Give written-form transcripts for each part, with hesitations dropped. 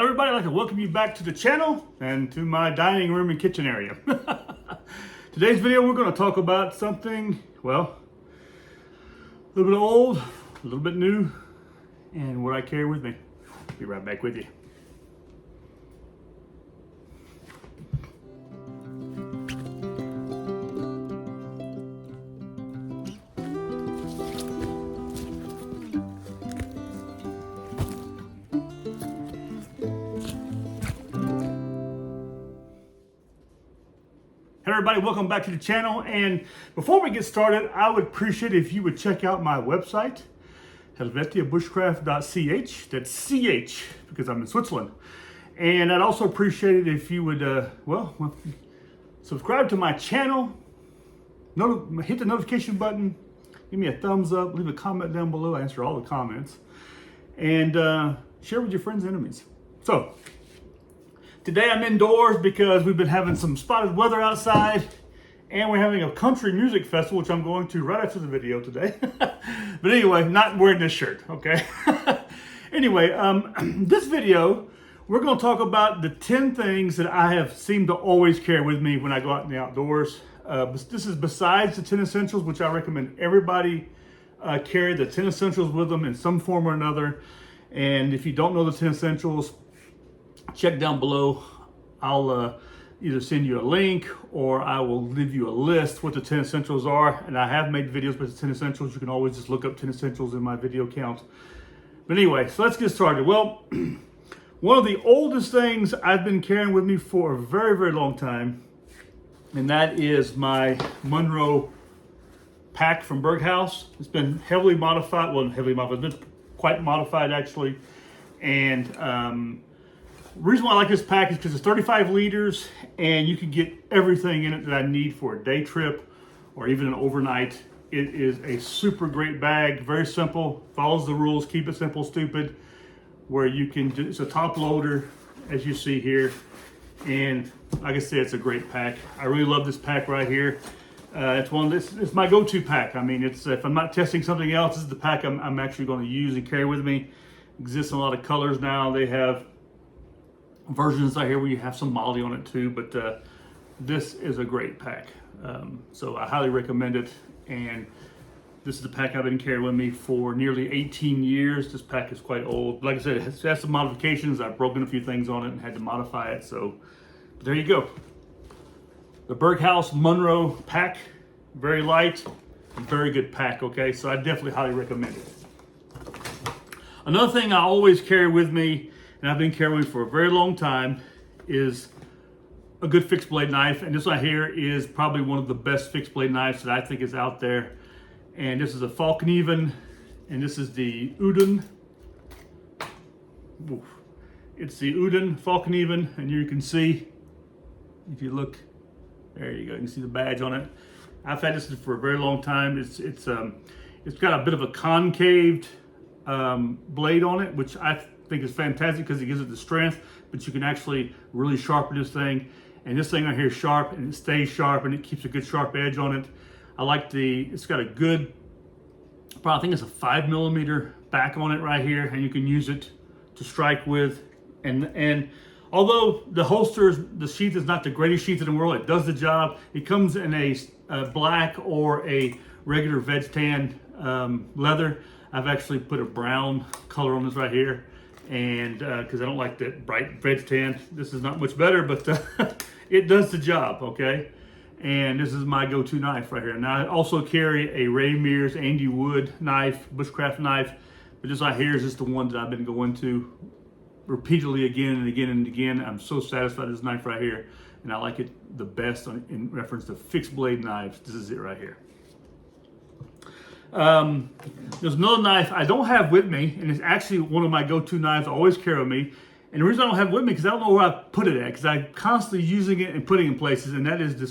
Hello everybody, I'd like to welcome you back to the channel and to my dining room and kitchen area. Today's video we're going to talk about something, well, a little bit old, a little bit new, and what I carry with me. Be right back with you. Hey everybody, welcome back to the channel. And before we get started, I would appreciate if you would check out my website, helvetiabushcraft.ch. That's CH because I'm in Switzerland. And I'd also appreciate it if you would, subscribe to my channel, hit the notification button, give me a thumbs up, leave a comment down below. I answer all the comments. And share with your friends and enemies. So, today I'm indoors because we've been having some spotted weather outside and we're having a country music festival, which I'm going to right after the video today. But anyway, not wearing this shirt, okay? Anyway, this video, we're going to talk about the 10 things that I have seemed to always carry with me when I go out in the outdoors. This is besides the 10 essentials, which I recommend everybody carry the 10 essentials with them in some form or another. And if you don't know the 10 essentials, check down below. I'll either send you a link or I will leave you a list what the 10 essentials are. And I have made videos with the 10 essentials. You can always just look up 10 essentials in my video count. But anyway, so let's get started. Well, one of the oldest things I've been carrying with me for a very, very long time, and that is my Monroe pack from Berghaus. It's been heavily modified. Well, heavily modified. It's been quite modified actually. And the reason why I like this pack is because it's 35 liters and you can get everything in it that I need for a day trip or even an overnight. It is a super great bag, very simple, follows the rules, keep it simple, stupid, where you can, it's a top loader as you see here. And like I said, it's a great pack. I really love this pack right here. It's my go-to pack. I mean, it's if I'm not testing something else, this is the pack I'm actually going to use and carry with me. Exists in a lot of colors now. They have versions out here where you have some Molly on it too, but this is a great pack. So I highly recommend it. And this is the pack I've been carrying with me for nearly 18 years. This pack is quite old. Like I said, it has some modifications. I've broken a few things on it and had to modify it. So there you go. The Berghaus Monroe pack, very light, very good pack, okay? So I definitely highly recommend it. Another thing I always carry with me, and I've been carrying for a very long time, is a good fixed blade knife. And this one here is probably one of the best fixed blade knives that I think is out there. And this is a Falkeneven, and this is the Uden. Oof. It's the Uden Falkeneven, and you can see, if you look, there you go, you can see the badge on it. I've had this for a very long time. It's got a bit of a concaved blade on it, which I think is fantastic because it gives it the strength, but you can actually really sharpen this thing. And this thing right here is sharp and it stays sharp and it keeps a good sharp edge on it. I like it's got a good, I think it's a 5mm back on it right here, and you can use it to strike with. And although the holster, the sheath is not the greatest sheath in the world, it does the job. It comes in a black or a regular veg tan leather. I've actually put a brown color on this right here. And because I don't like that bright veg tan. This is not much better, but it does the job, okay? And this is my go-to knife right here. Now I also carry a Ray Mears Andy Wood knife, bushcraft knife, but this right here is just the one that I've been going to repeatedly again and again and again. I'm so satisfied with this knife right here, and I like it the best in reference to fixed blade knives. This is it right here. There's another knife I don't have with me, and it's actually one of my go-to knives I always carry with me. And the reason I don't have it with me because I don't know where I put it at, because I'm constantly using it and putting it in places, and that is the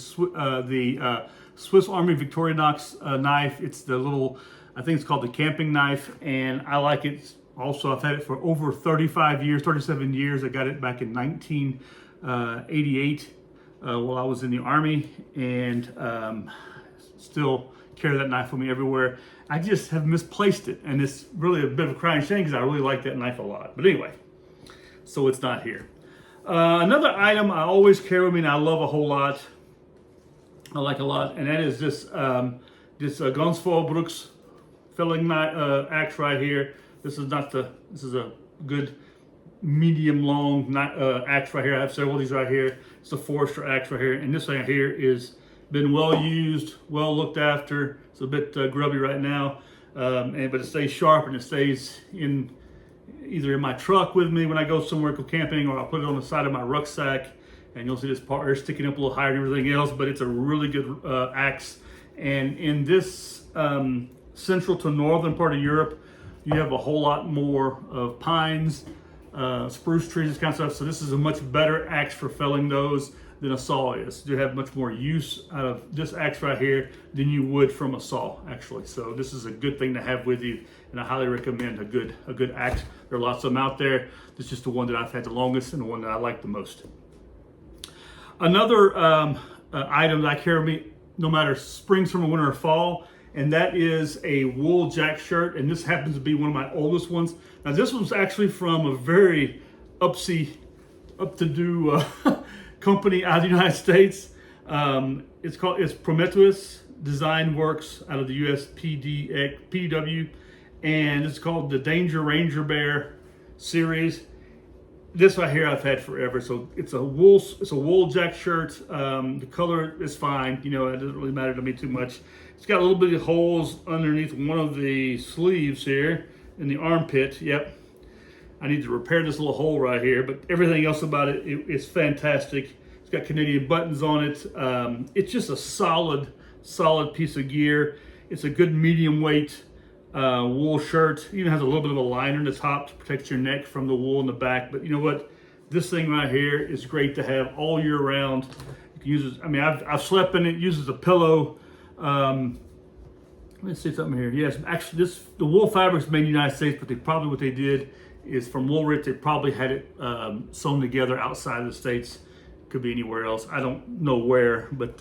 Swiss Army Victorinox knife. It's the little, I think it's called the camping knife, and I like it. Also, I've had it for over 35 years, 37 years. I got it back in 1988 while I was in the Army, and still carry that knife with me everywhere. I just have misplaced it, and it's really a bit of a crying shame because I really like that knife a lot. But anyway, so it's not here. Another item I always carry with me and I love a whole lot, I like a lot, and that is this Gonzalo Brooks felling axe right here. This is a good medium long axe right here. I have several of these right here. It's a Forester axe right here, and this right here is been well used, well looked after. It's a bit grubby right now, but it stays sharp and it stays either in my truck with me when I go somewhere, go camping, or I'll put it on the side of my rucksack, and you'll see this part here sticking up a little higher than everything else, but it's a really good axe. And in this central to northern part of Europe, you have a whole lot more of pines, spruce trees, this kind of stuff. So this is a much better axe for felling those than a saw is. You have much more use out of this axe right here than you would from a saw, actually. So this is a good thing to have with you, and I highly recommend a good axe. There are lots of them out there. This is just the one that I've had the longest and the one that I like the most. Another item that I carry with me, no matter spring, summer, winter, or fall, and that is a wool jack shirt, and this happens to be one of my oldest ones. Now this one's actually from a very up-to-do company out of the United States. It's Prometheus Design Works out of the USPDW, and it's called the Danger Ranger Bear series. This right here I've had forever. So it's a wool jack shirt. The color is fine. You know, it doesn't really matter to me too much. It's got a little bit of holes underneath one of the sleeves here in the armpit. Yep. I need to repair this little hole right here, but everything else about it's fantastic. It's got Canadian buttons on it. It's just a solid piece of gear. It's a good medium weight wool shirt. It even has a little bit of a liner in the top to protect your neck from the wool in the back. But you know what? This thing right here is great to have all year round. You can use it. I mean, I've slept in it. Uses a pillow. Let me see something here. Yes, actually, the wool fabric is made in the United States, but what they did is from Woolrich. They probably had it sewn together outside of the States. Could be anywhere else. I don't know where, but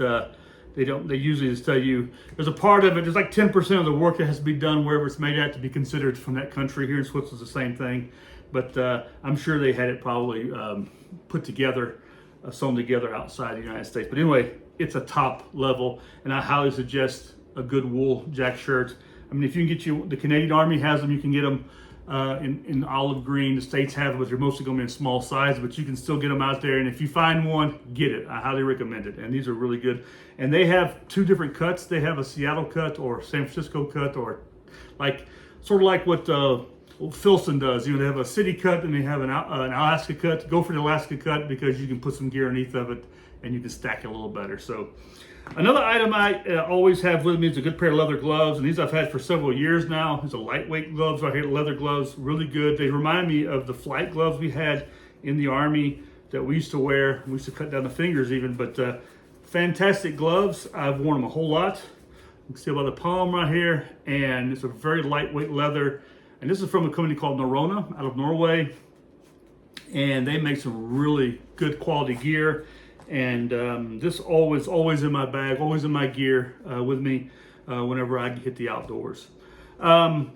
they usually just tell you there's a part of it. There's like 10% of the work that has to be done wherever it's made at to be considered from that country. Here in Switzerland, it's the same thing, but I'm sure they had it probably put together, sewn together outside the United States. But anyway, it's a top level, and I highly suggest a good wool jack shirt. I mean, if you can get the Canadian Army has them, you can get them in olive green. The States have it, but they're mostly going to be in small size, but you can still get them out there. And if you find one, get it. I highly recommend it. And these are really good. And they have two different cuts. They have a Seattle cut or San Francisco cut, or sort of like what Filson does. You know, they have a city cut and they have an Alaska cut. Go for the Alaska cut because you can put some gear underneath of it and you can stack it a little better. So another item I always have with me is a good pair of leather gloves, and these I've had for several years now. These are lightweight gloves right here, leather gloves, really good. They remind me of the flight gloves we had in the Army that we used to wear. We used to cut down the fingers even, but fantastic gloves. I've worn them a whole lot. You can see by the palm right here, and it's a very lightweight leather. And this is from a company called Norrøna out of Norway, and they make some really good quality gear. And this always in my bag, always in my gear with me whenever I hit the outdoors. By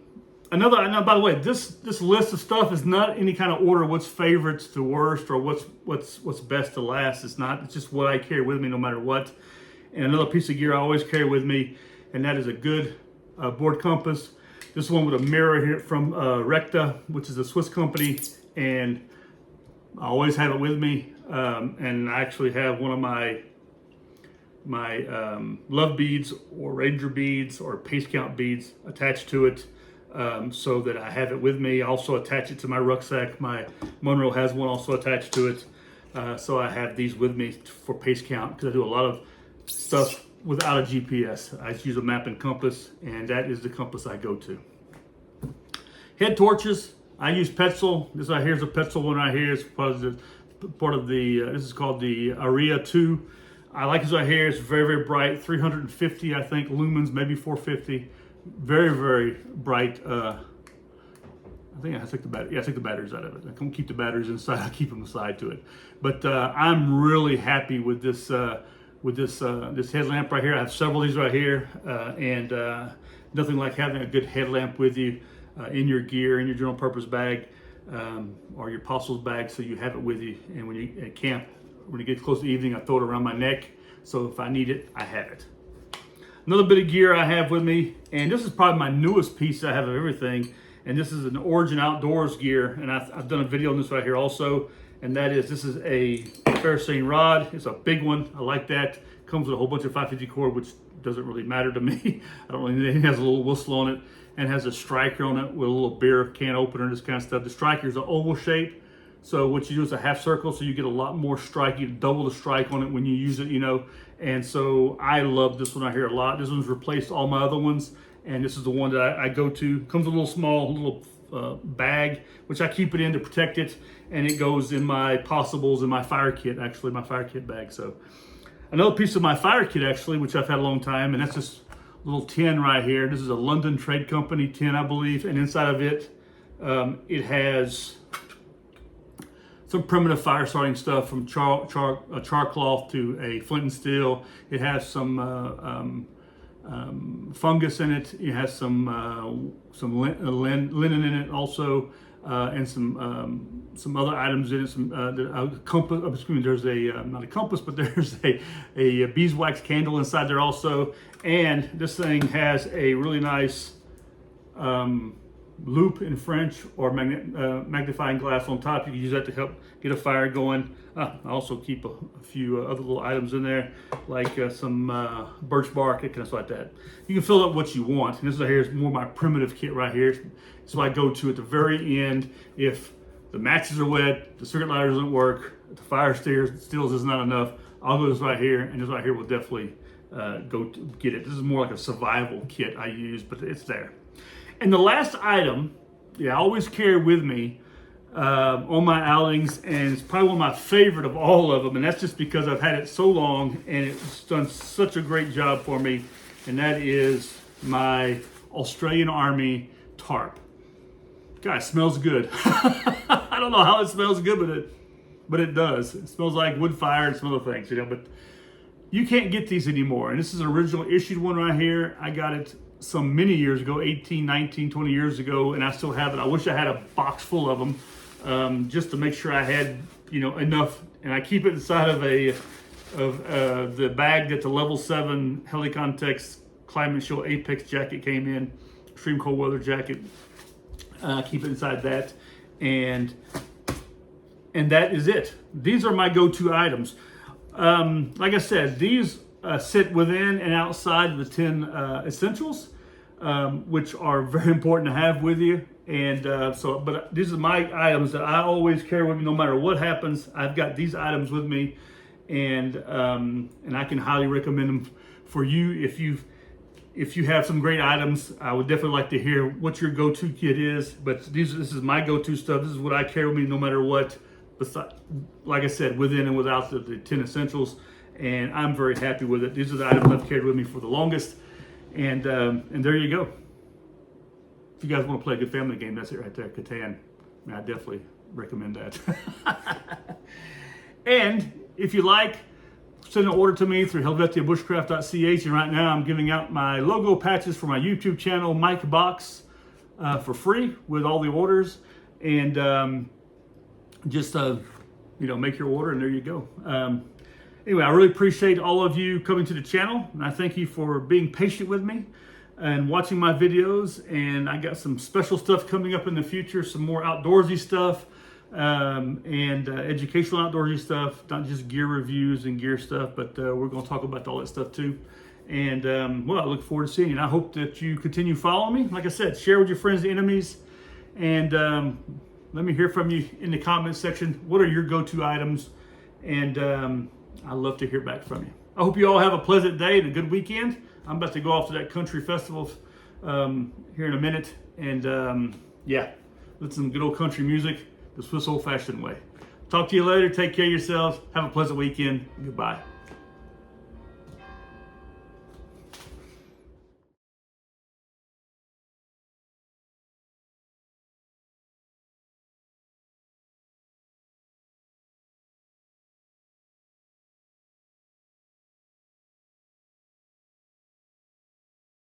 the way, this list of stuff is not any kind of order. What's favorites to worst or what's best to last. It's not. It's just what I carry with me no matter what. And another piece of gear I always carry with me, and that is a good board compass. This one with a mirror here from Recta, which is a Swiss company, and I always have it with me. And I actually have one of my love beads or ranger beads or pace count beads attached to it, so that I have it with me. I also attach it to my rucksack. My Monroe has one also attached to it, so I have these with me for pace count because I do a lot of stuff without a GPS. I just use a map and compass, and that is the compass I go to. Head torches. I use Petzl. This right here is a Petzl one right here. It's part of the this is called the Aria 2. I like this right here. It's very, very bright. 350, I think, lumens, maybe 450. Very, very bright. I think I took the battery. Yeah, I took the batteries out of it. I don't keep the batteries inside. I keep them inside to it. But I'm really happy with this this headlamp right here. I have several of these right here, and nothing like having a good headlamp with you in your gear, in your general purpose bag. or your apostles bag, so you have it with you. And when you at camp, when it gets close to evening, I throw it around my neck, so if I need it, I have it. Another bit of gear I have with me, and this is probably my newest piece I have of everything, and this is an Origin Outdoors gear, and I've done a video on this right here also, and that is, this is a ferrocene rod. It's a big one. I like that. Comes with a whole bunch of 550 cord, which doesn't really matter to me. I don't really need it. It has a little whistle on it and has a striker on it with a little beer can opener, this kind of stuff. The striker is an oval shape. So what you do is a half circle, so you get a lot more strike. You double the strike on it when you use it, you know. And so I love this one out here a lot. This one's replaced all my other ones, and this is the one that I go to. Comes with a little small bag, which I keep it in to protect it, and it goes in my possibles in my fire kit, actually, my fire kit bag. So another piece of my fire kit, actually, which I've had a long time, and that's this little tin right here. This is a London Trade Company tin, I believe, and inside of it, it has some primitive fire starting stuff, from char cloth to a flint and steel. It has some fungus in it. It has some linen in it also, and some other items in it. Some compass. Excuse me. There's a not a compass, but there's a beeswax candle inside there also. And this thing has a really nice loop in French, or magnifying glass on top. You can use that to help get a fire going. I also keep a few other little items in there, like some birch bark, and kind of stuff like that. You can fill up what you want. And this right here is more my primitive kit right here. So I go to at the very end if the matches are wet, the circuit lighter doesn't work, the fire stills is not enough. I'll go to this right here, and this right here will definitely go to get it. This is more like a survival kit I use, but it's there. And the last item, I always carry with me on my outings, and it's probably one of my favorite of all of them, and that's just because I've had it so long and it's done such a great job for me, and that is my Australian Army tarp. God, it smells good. I don't know how it smells good, but it does. It smells like wood fire and some other things, you know, but you can't get these anymore. And this is an original issued one right here. I got it some many years ago, 18, 19, 20 years ago, and I still have it. I wish I had a box full of them, just to make sure I had, you know, enough. And I keep it inside of the bag that the Level 7 Helicontex Climate Shield Apex jacket came in, extreme cold weather jacket. Keep it inside that, and that is it. These are my go-to items. Like I said, these sit within and outside of the 10 essentials, which are very important to have with you. And but these are my items that I always carry with me, no matter what happens. I've got these items with me, and I can highly recommend them for you. If you have some great items, I would definitely like to hear what your go-to kit is. But this is my go-to stuff. This is what I carry with me, no matter what. Besides, like I said, within and without the 10 essentials. And I'm very happy with it. These are the items I've carried with me for the longest, and there you go. If you guys want to play a good family game, that's it right there, Catan. I mean, I definitely recommend that. And if you like, send an order to me through helvetiabushcraft.ch, and right now I'm giving out my logo patches for my YouTube channel, Mike Box, for free with all the orders, and just make your order, and there you go. Anyway, I really appreciate all of you coming to the channel, and I thank you for being patient with me and watching my videos. And I got some special stuff coming up in the future, some more outdoorsy stuff, and educational outdoorsy stuff, not just gear reviews and gear stuff, but we're going to talk about all that stuff too. And I look forward to seeing you, and I hope that you continue following me. Like I said, share with your friends and enemies, and let me hear from you in the comments section. What are your go-to items? And I'd love to hear back from you. I hope you all have a pleasant day and a good weekend. I'm about to go off to that country festival here in a minute. And listen to some good old country music, the Swiss old-fashioned way. Talk to you later. Take care of yourselves. Have a pleasant weekend. Goodbye.